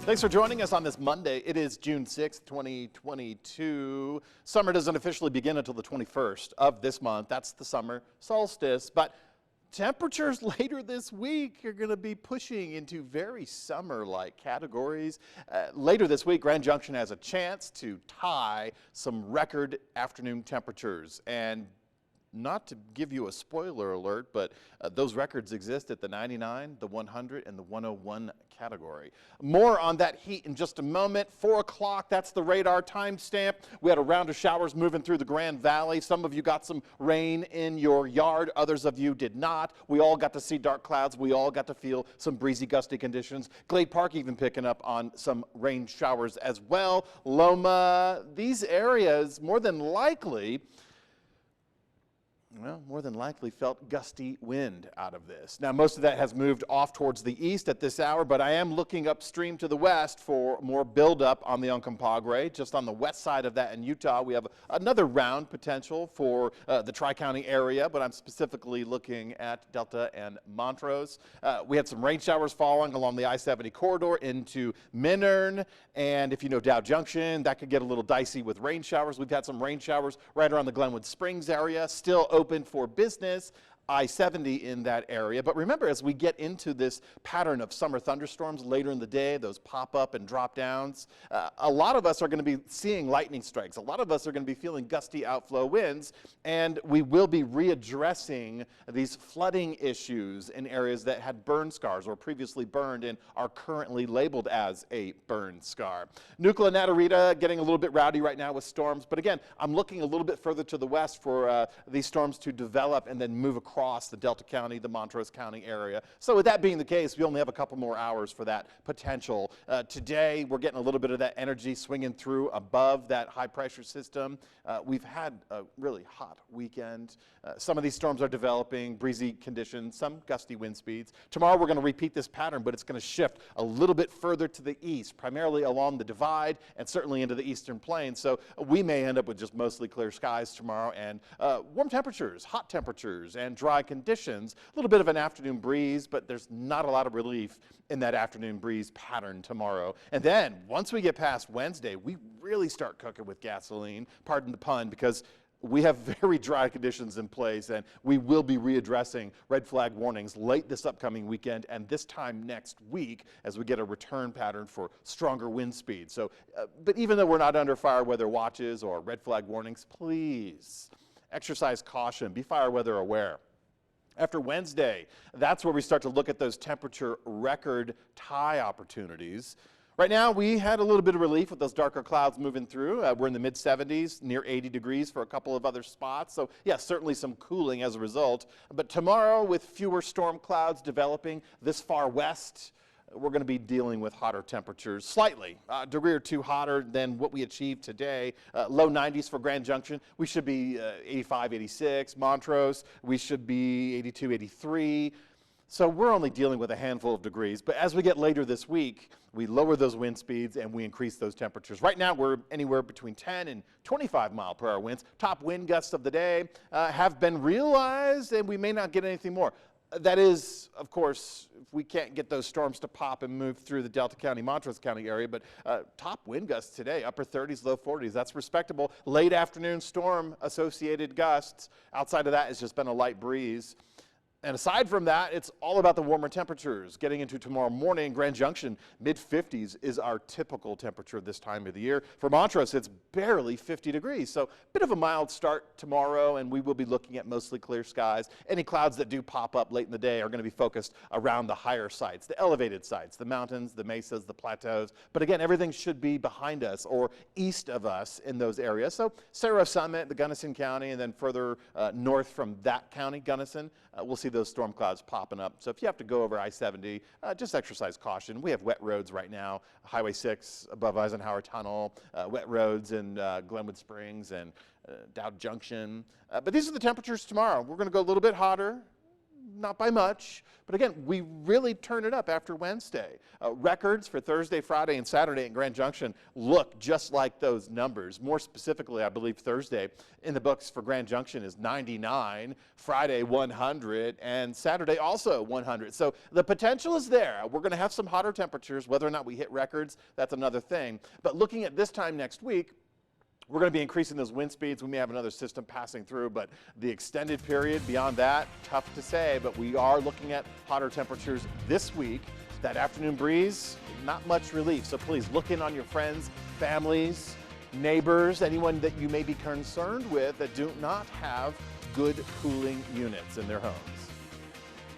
Thanks for joining us on this Monday. It is June 6th, 2022. Summer doesn't officially begin until the 21st of this month. That's the summer solstice. But temperatures later this week are going to be pushing into very summer-like categories. Later this week, Grand Junction has a chance to tie some record afternoon temperatures. And not to give you a spoiler alert, but those records exist at the 99, the 100, and the 101 category. More on that heat in just a moment. 4 o'clock, that's the radar timestamp. We had a round of showers moving through the Grand Valley. Some of you got some rain in your yard. Others of you did not. We all got to see dark clouds. We all got to feel some breezy, gusty conditions. Glade Park even picking up on some rain showers as well. Loma, these areas more than likely felt gusty wind out of this. Now, most of that has moved off towards the east at this hour, but I am looking upstream to the west for more buildup on the Uncompahgre. Just on the west side of that in Utah, we have another round potential for the Tri-County area, but I'm specifically looking at Delta and Montrose. We had some rain showers falling along the I-70 corridor into Minern, and if you know Dow Junction, that could get a little dicey with rain showers. We've had some rain showers right around the Glenwood Springs area, still open for business. I-70 in that area. But remember, as we get into this pattern of summer thunderstorms later in the day, those pop-up and drop-downs, a lot of us are going to be seeing lightning strikes. A lot of us are going to be feeling gusty outflow winds, and we will be readdressing these flooding issues in areas that had burn scars or previously burned and are currently labeled as a burn scar. Nucla and Natarita getting a little bit rowdy right now with storms, but again, I'm looking a little bit further to the west for these storms to develop and then move across the Delta County, the Montrose County area. So with that being the case, we only have a couple more hours for that potential. Today, we're getting a little bit of that energy swinging through above that high pressure system. We've had a really hot weekend. Some of these storms are developing, breezy conditions, some gusty wind speeds. Tomorrow, we're going to repeat this pattern, but it's going to shift a little bit further to the east, primarily along the divide and certainly into the eastern plains. So we may end up with just mostly clear skies tomorrow and warm temperatures, hot temperatures, and dry conditions. A little bit of an afternoon breeze, but there's not a lot of relief in that afternoon breeze pattern tomorrow. And then once we get past Wednesday, we really start cooking with gasoline, pardon the pun, because we have very dry conditions in place, and we will be readdressing red flag warnings late this upcoming weekend and this time next week as we get a return pattern for stronger wind speed. So, but even though we're not under fire weather watches or red flag warnings, please exercise caution, be fire weather aware. After Wednesday, that's where we start to look at those temperature record tie opportunities. Right now, we had a little bit of relief with those darker clouds moving through. We're in the mid-70s, near 80 degrees for a couple of other spots. So, yeah, certainly some cooling as a result. But tomorrow, with fewer storm clouds developing this far west, we're going to be dealing with hotter temperatures, slightly, a degree or two hotter than what we achieved today. Low 90s for Grand Junction. We should be 85, 86. Montrose, we should be 82, 83. So we're only dealing with a handful of degrees. But as we get later this week, we lower those wind speeds and we increase those temperatures. Right now, we're anywhere between 10 and 25 mile per hour winds. Top wind gusts of the day have been realized, and we may not get anything more. That is, of course, if we can't get those storms to pop and move through the Delta County, Montrose County area, but top wind gusts today, upper 30s, low 40s, that's respectable. Late afternoon storm associated gusts. Outside of that, it's just been a light breeze. And aside from that, it's all about the warmer temperatures. Getting into tomorrow morning, Grand Junction, mid-50s is our typical temperature this time of the year. For Montrose, it's barely 50 degrees. So a bit of a mild start tomorrow, and we will be looking at mostly clear skies. Any clouds that do pop up late in the day are going to be focused around the higher sites, the elevated sites, the mountains, the mesas, the plateaus. But again, everything should be behind us or east of us in those areas. So Cerro Summit, the Gunnison County, and then further north from that county, Gunnison, we'll see those storm clouds popping up. So if you have to go over I-70, just exercise caution. We have wet roads right now. Highway 6 above Eisenhower Tunnel, wet roads in Glenwood Springs and Dow Junction. But these are the temperatures tomorrow. We're going to go a little bit hotter, not by much, but again, we really turn it up after Wednesday. Records for Thursday, Friday, and Saturday in Grand Junction look just like those numbers. More specifically, I believe Thursday in the books for Grand Junction is 99, Friday 100, and Saturday also 100. So the potential is there. We're going to have some hotter temperatures. Whether or not we hit records, that's another thing. But looking at this time next week, we're going to be increasing those wind speeds. We may have another system passing through, but the extended period beyond that, tough to say, but we are looking at hotter temperatures this week. That afternoon breeze, not much relief. So please look in on your friends, families, neighbors, anyone that you may be concerned with that do not have good cooling units in their homes.